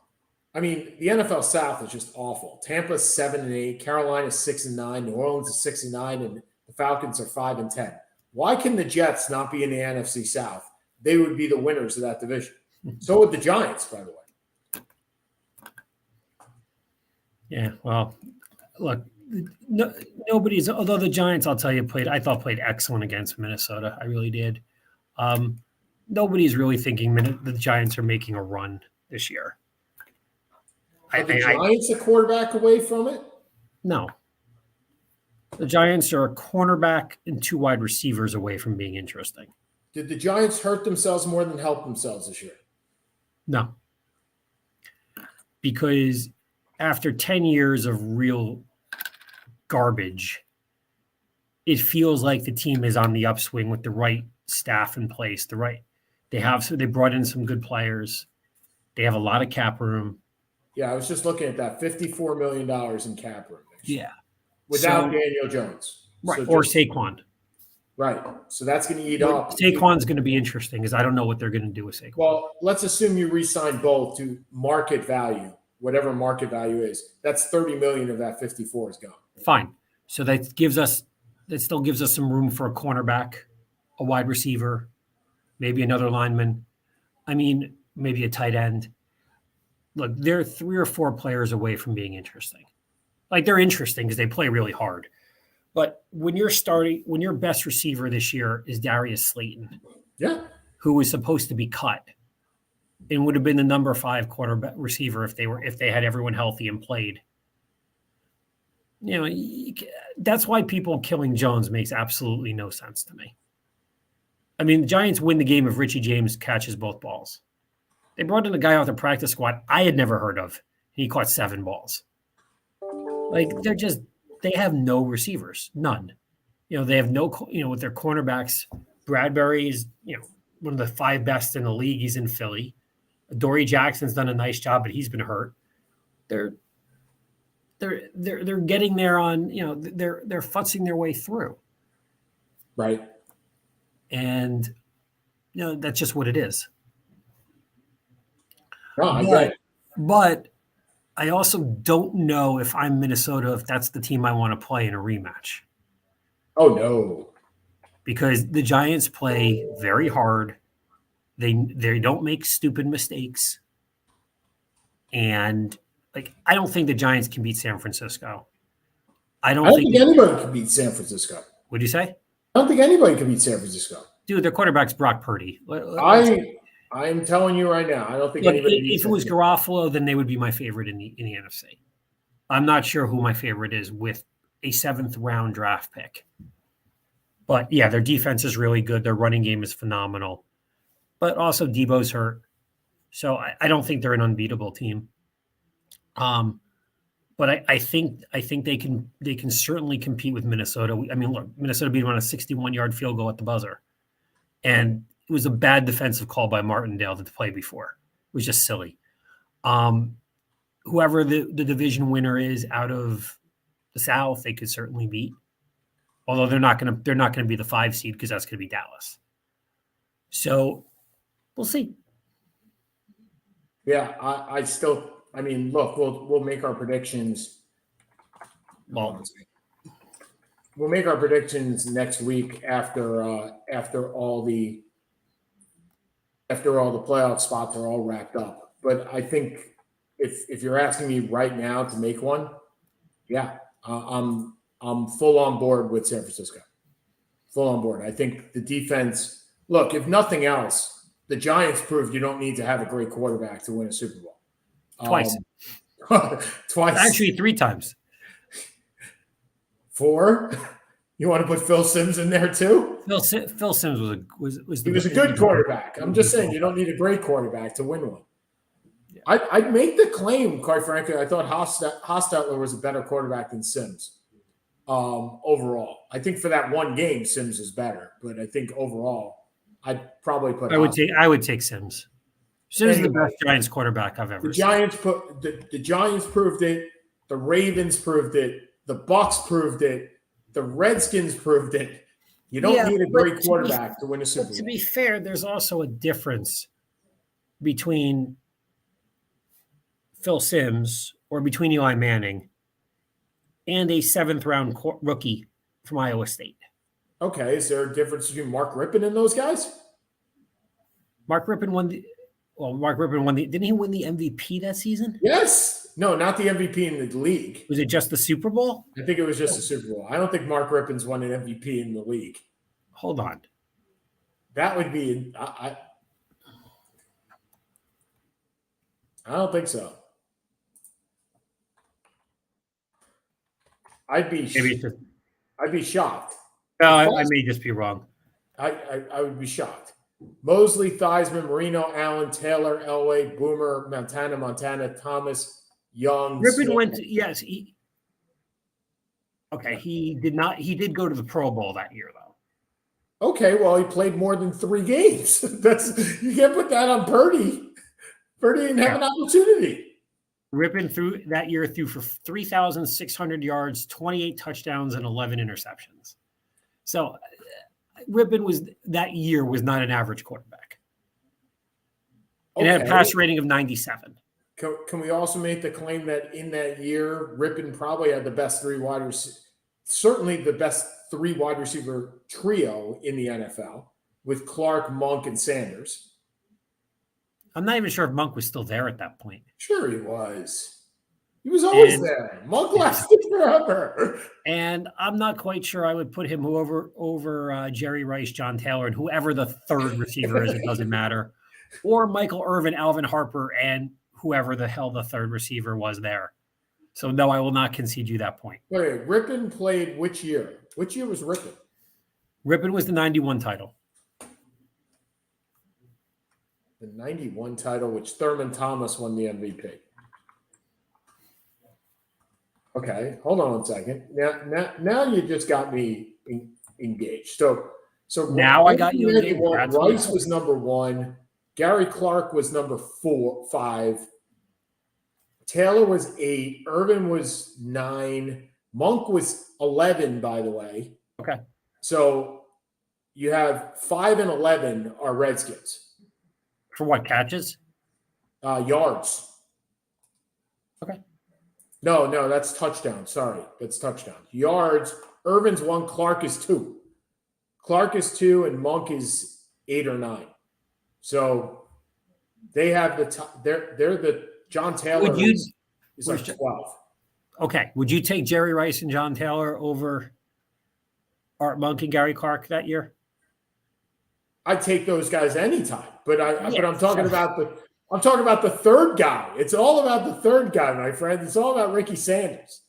I mean, the NFL South is just awful. Tampa's 7-8, Carolina's 6-9, New Orleans is 6-9, and the Falcons are 5-10. Why can the Jets not be in the NFC South? They would be the winners of that division. So would the Giants, by the way. Yeah, well, look, nobody's. Although the Giants, I'll tell you, played excellent against Minnesota. I really did. Nobody's really thinking the Giants are making a run this year. Are the Giants a quarterback away from it? No. The Giants are a cornerback and 2 wide receivers away from being interesting. Did the Giants hurt themselves more than help themselves this year? No. Because after 10 years of real garbage, it feels like the team is on the upswing with the right staff in place. They brought in some good players. They have a lot of cap room. Yeah, I was just looking at that $54 million in cap room. Yeah. Without Daniel Jones. Right. Or Saquon. Right. So that's going to eat up. Saquon's going to be interesting because I don't know what they're going to do with Saquon. Well, let's assume you re-sign both to market value, whatever market value is. That's $30 million of that 54 is gone. Fine. So that still gives us some room for a cornerback, a wide receiver, maybe another lineman. I mean, maybe a tight end. Look, they're 3 or 4 players away from being interesting. Like, they're interesting because they play really hard. But when your best receiver this year is Darius Slayton, yeah, who was supposed to be cut and would have been the number 5 quarterback receiver if they had everyone healthy and played. That's why people killing Jones makes absolutely no sense to me. I mean, the Giants win the game if Richie James catches both balls. They brought in a guy off the practice squad I had never heard of. He caught 7 balls. Like, they have no receivers, none. They have no, with their cornerbacks. Bradbury is, one of the 5 best in the league. He's in Philly. Dory Jackson's done a nice job, but he's been hurt. They're getting there on, they're futzing their way through. Right. And, that's just what it is. No, but I also don't know if I'm Minnesota, if that's the team I want to play in a rematch. Oh, no. Because the Giants play very hard. They don't make stupid mistakes. And, I don't think the Giants can beat San Francisco. I don't think anybody can beat San Francisco. What'd you say? I don't think anybody can beat San Francisco. Dude, their quarterback's Brock Purdy. I'm telling you right now, I don't think anybody. If it was Garofalo, then they would be my favorite in the NFC. I'm not sure who my favorite is with a 7th round draft pick. But yeah, their defense is really good. Their running game is phenomenal. But also Debo's hurt. So I don't think they're an unbeatable team. But I think they can certainly compete with Minnesota. I mean, look, Minnesota beat them on a 61-yard field goal at the buzzer. And it was a bad defensive call by Martindale to play before. It was just silly. Whoever the division winner is out of the South, they could certainly beat. Although they're not going to be the 5 seed because that's going to be Dallas. So we'll see. Yeah, I mean, look, we'll make our predictions. Well, we'll make our predictions next week after all the playoff spots are all wrapped up. But I think if you're asking me right now to make one, yeah, I'm full on board with San Francisco. Full on board. I think the defense. Look, if nothing else, the Giants proved you don't need to have a great quarterback to win a Super Bowl. Twice. Twice. Actually, 3 times. 4. You want to put Phil Simms in there too? Phil Simms was a good quarterback. I'm just saying you don't need a great quarterback to win one. Yeah. I'd make the claim, quite frankly, I thought Hostetler was a better quarterback than Simms. Overall, I think for that one game, Simms is better, but I think overall, I'd probably put. I would take Simms. Simms is the best Giants quarterback I've ever seen. The Giants proved it. The Ravens proved it. The Bucs proved it. The Redskins proved it. You don't need a great quarterback to win a Super Bowl. To be fair, there's also a difference between Phil Simms or between Eli Manning and a 7th round rookie from Iowa State. Okay, is there a difference between Mark Rippon and those guys? Mark Rippon won the didn't he win the MVP that season? Yes. No, not the MVP in the league. Was it just the Super Bowl? I think it was just the Super Bowl. I don't think Mark Rippon's won an MVP in the league. Hold on. That would be I don't think so. I'd be shocked. No, I may just be wrong. I would be shocked. Mosley, Theismann, Marino, Allen, Taylor, Elway, Boomer, Montana, Thomas, Young. Rippon went to, yes. He did not. He did go to the Pro Bowl that year, though. Okay, well, he played more than 3 games. You can't put that on Purdy. Purdy didn't have an opportunity. Rippon threw for 3,600 yards, 28 touchdowns, and 11 interceptions. So Rippon was not an average quarterback. It had a pass rating of 97. Can we also make the claim that in that year, Rippon probably had the best 3 wide receivers, certainly the best 3 wide receiver trio in the NFL with Clark, Monk, and Sanders? I'm not even sure if Monk was still there at that point. Sure he was. He was always there. Monk lasted forever. And I'm not quite sure I would put him over Jerry Rice, John Taylor, and whoever the 3rd receiver is. It doesn't matter. Or Michael Irvin, Alvin Harper, and whoever the hell the 3rd receiver was there. So no, I will not concede you that point. Wait, Rippon played which year? Which year was Rippon? Rippon was the 91 title. The 91 title, which Thurman Thomas won the MVP. Okay, hold on one second. Now you just got me engaged. So now I got you engaged. Rice was number 1. Gary Clark was number 5. Taylor was 8. Irvin was 9. Monk was 11, by the way. Okay. So you have 5 and 11 are Redskins. For what, catches? Yards. Okay. No, that's touchdown. Sorry, that's touchdown. Yards. Irvin's 1. Clark is 2. Clark is 2, and Monk is 8 or 9. So they have they're the John Taylor is like 12. Okay. Would you take Jerry Rice and John Taylor over Art Monk and Gary Clark that year? I'd take those guys anytime, but I'm talking about the third guy. It's all about the third guy, my friend. It's all about Ricky Sanders.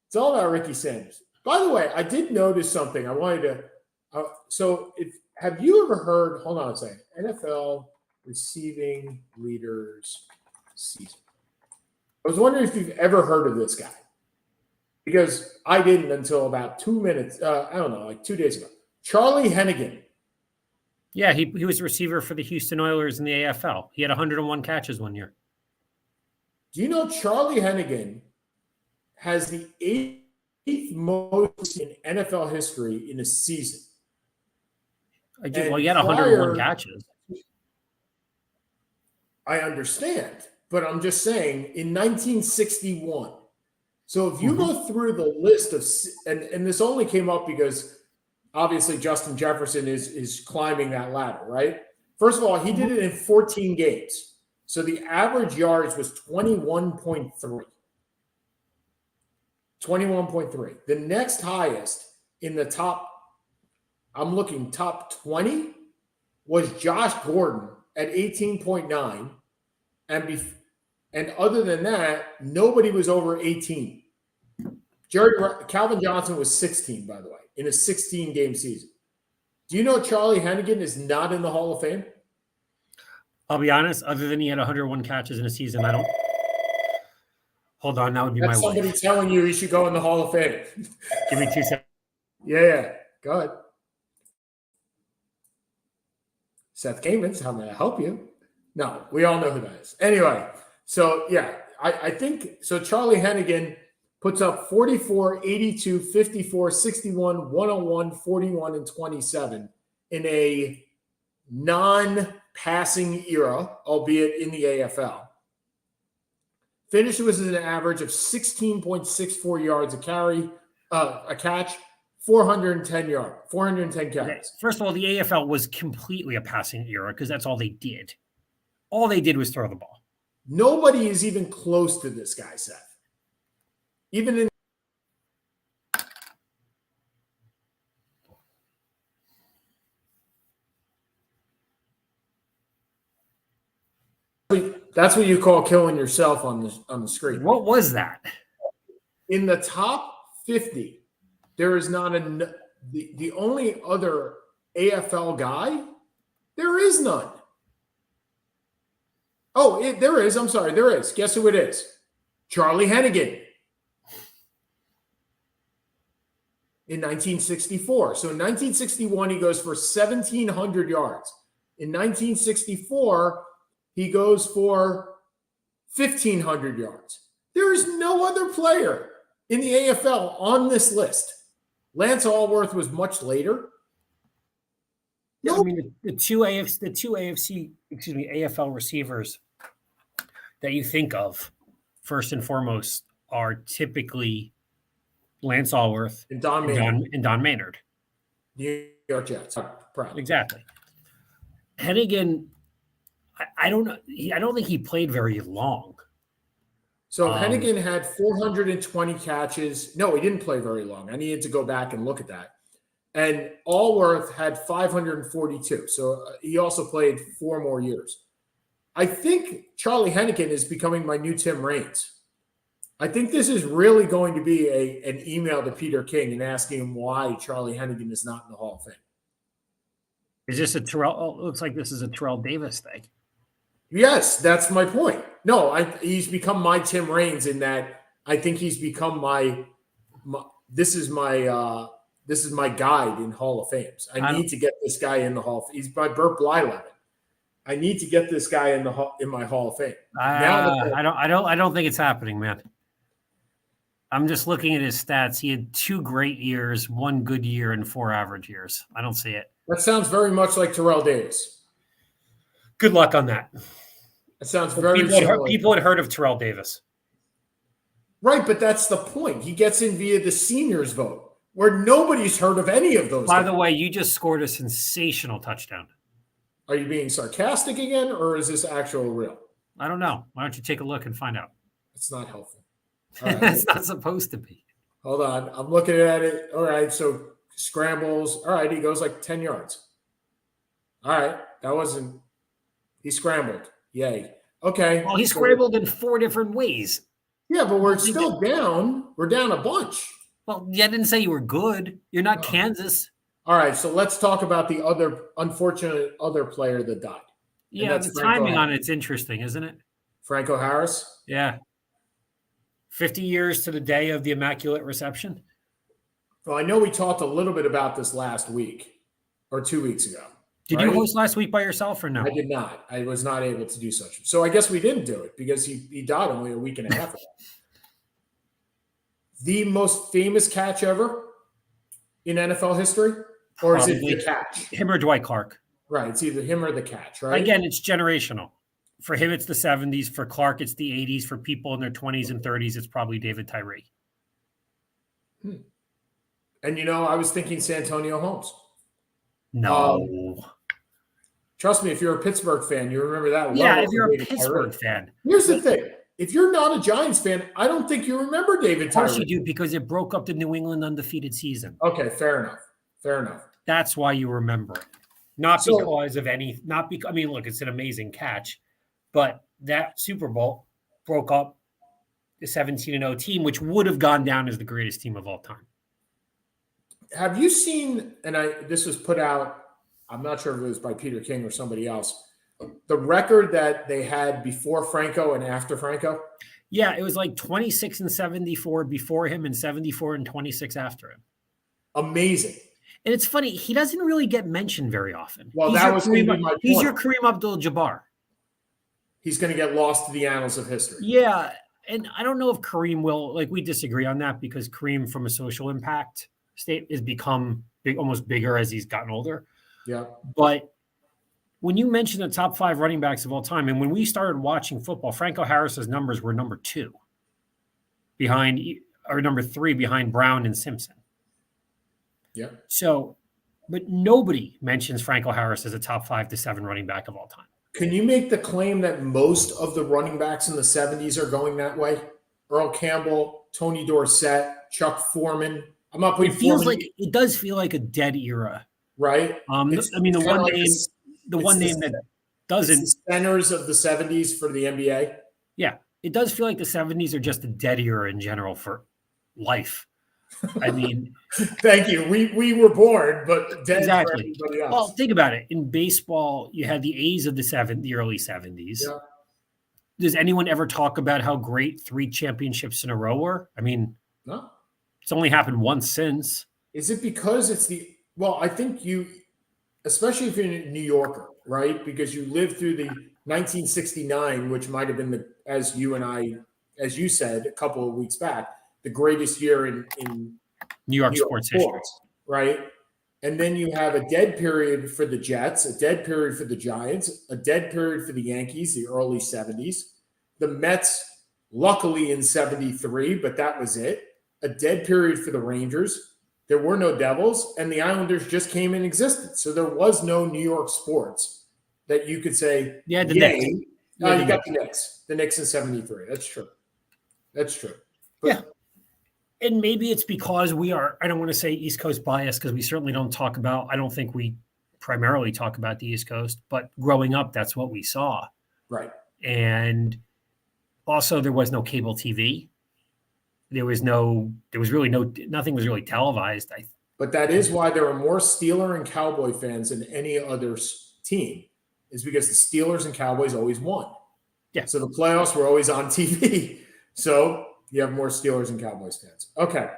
It's all about Ricky Sanders. By the way, I did notice something. I wanted to. Have you ever heard? Hold on a second. NFL receiving leaders season. I was wondering if you've ever heard of this guy, because I didn't until about 2 minutes. I don't know, like 2 days ago. Charlie Hennigan. Yeah, he was a receiver for the Houston Oilers in the AFL. He had 101 catches one year. Do you know Charlie Hennigan has the 8th most in NFL history in a season? Well, he had 101 catches. I understand, but I'm just saying in 1961. So if you go through the list of, and this only came up because obviously Justin Jefferson is climbing that ladder, right? First of all, he did it in 14 games. So the average yards was 21.3. 21.3. The next highest in the top 20, was Josh Gordon at 18.9. And other than that, nobody was over 18. Calvin Johnson was 16, by the way, in a 16-game season. Do you know Charlie Hennigan is not in the Hall of Fame? I'll be honest, other than he had 101 catches in a season, I don't. Hold on, that would be That's my somebody wife. telling you he should go in the Hall of Fame. Give me 2 seconds. Yeah. Go ahead. Seth Kamens, how may I help you? No, we all know who that is. Anyway, so yeah, I think so. Charlie Hennigan puts up 44, 82, 54, 61, 101, 41, and 27 in a non-passing era, albeit in the AFL. Finished with an average of 16.64 yards a catch, 410 carries. First of all, the AFL was completely a passing era because that's all they did. All they did was throw the ball. Nobody is even close to this guy, Seth. Even in that's what you call killing yourself on the screen. What was that? In the top 50, there is not the only other AFL guy. There is none. Oh, there is. I'm sorry. There is. Guess who it is? Charlie Hennigan. In 1964. So in 1961, he goes for 1,700 yards. In 1964, he goes for 1,500 yards. There is no other player in the AFL on this list. Lance Allworth was much later. No, I mean the two AFL receivers that you think of first and foremost are typically Lance Allworth and Don Maynard. New York Jets. Exactly. Hennigan, I don't know. I don't think he played very long. So Hennigan had 420 catches. No, he didn't play very long. I needed to go back and look at that. And Allworth had 542. So he also played 4 more years. I think Charlie Hennigan is becoming my new Tim Raines. I think this is really going to be an email to Peter King and asking him why Charlie Hennigan is not in the Hall of Fame. Is this a Terrell? Oh, it looks like this is a Terrell Davis thing. Yes, that's my point. No, he's become my Tim Raines in that I think he's become my this is my guide in Hall of Fames. I need to get this guy in the Hall of Fame. He's by Burt Blyleven. I need to get this guy in my Hall of Fame. I don't think it's happening, man. I'm just looking at his stats. He had 2 great years, 1 good year, and 4 average years. I don't see it. That sounds very much like Terrell Davis. Good luck on that. It sounds very similar. People had heard of Terrell Davis. Right, but that's the point. He gets in via the seniors vote, where nobody's heard of any of those By guys. the way, you just scored a sensational touchdown. Are you being sarcastic again, or is this actual real? I don't know. Why don't you take a look and find out? It's not helpful. All right. It's not supposed to be. Hold on. I'm looking at it. All right, so scrambles. All right, he goes like 10 yards. All right, that wasn't – he scrambled. Yay. Okay. Well, he scrambled in 4 different ways. Yeah, but we're still down. We're down a bunch. Well, yeah, I didn't say you were good. You're not Kansas. All right, so let's talk about the unfortunate player that died. Yeah, the timing on it's interesting, isn't it? Franco Harris? Yeah. 50 years to the day of the Immaculate Reception. Well, I know we talked a little bit about this last week or 2 weeks ago. Did you host last week by yourself or no? I did not. I was not able to do such. So I guess we didn't do it because he died only a week and a half ago. The most famous catch ever in NFL history? Or is it the catch? Him or Dwight Clark. Right. It's either him or the catch, right? Again, it's generational. For him, it's the 70s. For Clark, it's the 80s. For people in their 20s and 30s, it's probably David Tyree. And, I was thinking Santonio Holmes. No. Trust me, if you're a Pittsburgh fan, you remember that. Yeah, if you're a Pittsburgh fan. Here's the thing. If you're not a Giants fan, I don't think you remember David Tyree. Of course you do, because it broke up the New England undefeated season. Okay, fair enough. That's why you remember it. Because of any – I mean, look, it's an amazing catch. But that Super Bowl broke up the 17-0 team, which would have gone down as the greatest team of all time. Have you seen, and this was put out, I'm not sure if it was by Peter King or somebody else, the record that they had before Franco and after Franco? Yeah, it was like 26 and 74 before him and 74 and 26 after him. Amazing. And it's funny, he doesn't really get mentioned very often. Well, that was going to be my point. He's your Kareem Abdul-Jabbar. He's going to get lost to the annals of history. Yeah, and I don't know if Kareem will, we disagree on that because Kareem from a social impact state has become almost bigger as he's gotten older. Yeah. But when you mention the top 5 running backs of all time, and when we started watching football, Franco Harris's numbers were number 2 number 3 behind Brown and Simpson. Yeah. So, but nobody mentions Franco Harris as a top 5 to 7 running back of all time. Can you make the claim that most of the running backs in the 70s are going that way? Earl Campbell, Tony Dorsett, Chuck Foreman. I'm not putting it does feel like a dead era. Right? The one name that doesn't. It's the centers of the 70s for the NBA. Yeah. It does feel like the 70s are just a dead era in general for life. I mean, thank you. We were born, but dead exactly. for everybody else. Well, think about it. In baseball, you had the A's of the early 70s. Yeah. Does anyone ever talk about how great 3 championships in a row were? I mean, no. It's only happened once since. Is it because I think especially if you're a New Yorker, right? Because you lived through the 1969, which might have been as you said a couple of weeks back, the greatest year in New York sports history, right? And then you have a dead period for the Jets, a dead period for the Giants, a dead period for the Yankees, the early 70s. The Mets, luckily in 73, but that was it. A dead period for the Rangers. There were no Devils, and the Islanders just came in existence. So there was no New York sports that you could say, yeah, the Knicks. No, you got the Knicks. The Knicks in 73. That's true. But, yeah. And maybe it's because I don't want to say East Coast bias because we certainly don't I don't think we primarily talk about the East Coast, but growing up, that's what we saw. Right. And also there was no cable TV. there was really nothing was really televised. But that is why there are more Steeler and Cowboy fans than any other team, is because the Steelers and Cowboys always won. Yeah. So the playoffs were always on TV. So you have more Steelers and Cowboys fans. Okay.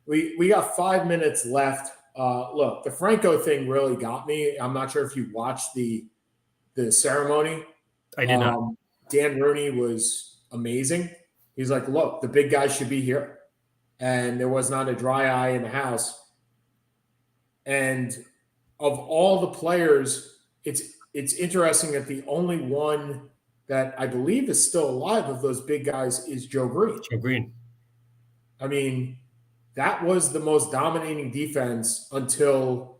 We got 5 minutes left. Look, the Franco thing really got me. I'm not sure if you watched the ceremony. I did not. Dan Rooney was amazing. He's like, look, the big guys should be here. And there was not a dry eye in the house. And of all the players, it's interesting that the only one that I believe is still alive of those big guys is Joe Green. Joe Green. I mean, that was the most dominating defense until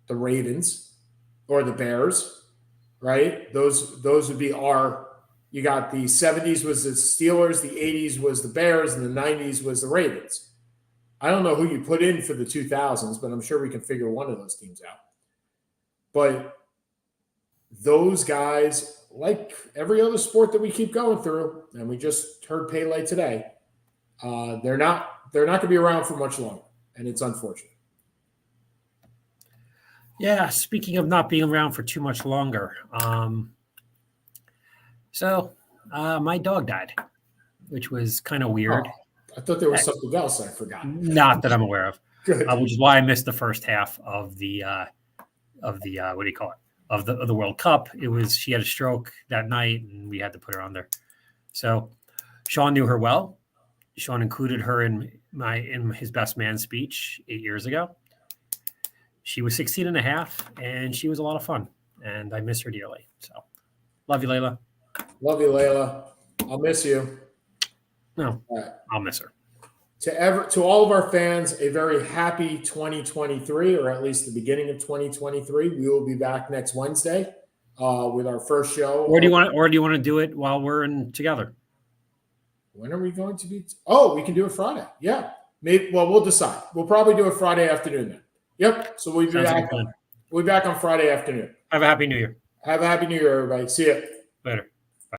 the Ravens or the Bears, right? Those would be you got the 70s was the Steelers, the 80s was the Bears, and the 90s was the Ravens. I don't know who you put in for the 2000s, but I'm sure we can figure one of those teams out. But those guys, like every other sport that we keep going through, and we just heard Pele today, they're not going to be around for much longer, and it's unfortunate. Yeah, speaking of not being around for too much longer, my dog died, which was kind of weird. Oh, I thought there was something else I forgot. Not that I'm aware of. Good. Which is why I missed the first half of the what do you call it? Of the World Cup. She had a stroke that night, and we had to put her on there. So Sean knew her well. Sean included her in his best man speech 8 years ago. She was 16 and a half, and she was a lot of fun, and I miss her dearly. So love you, Layla. Love you, Layla. I'll miss you. No, I'll miss her. To all of our fans, a very happy 2023, or at least the beginning of 2023. We will be back next Wednesday with our first show. Or do you want to do it while we're together? When are we going to be? We can do it Friday. Yeah, maybe. Well, we'll decide. We'll probably do it Friday afternoon then. Yep. So we'll be back. We'll be back on Friday afternoon. Have a happy New Year. Have a happy New Year, everybody. See you later.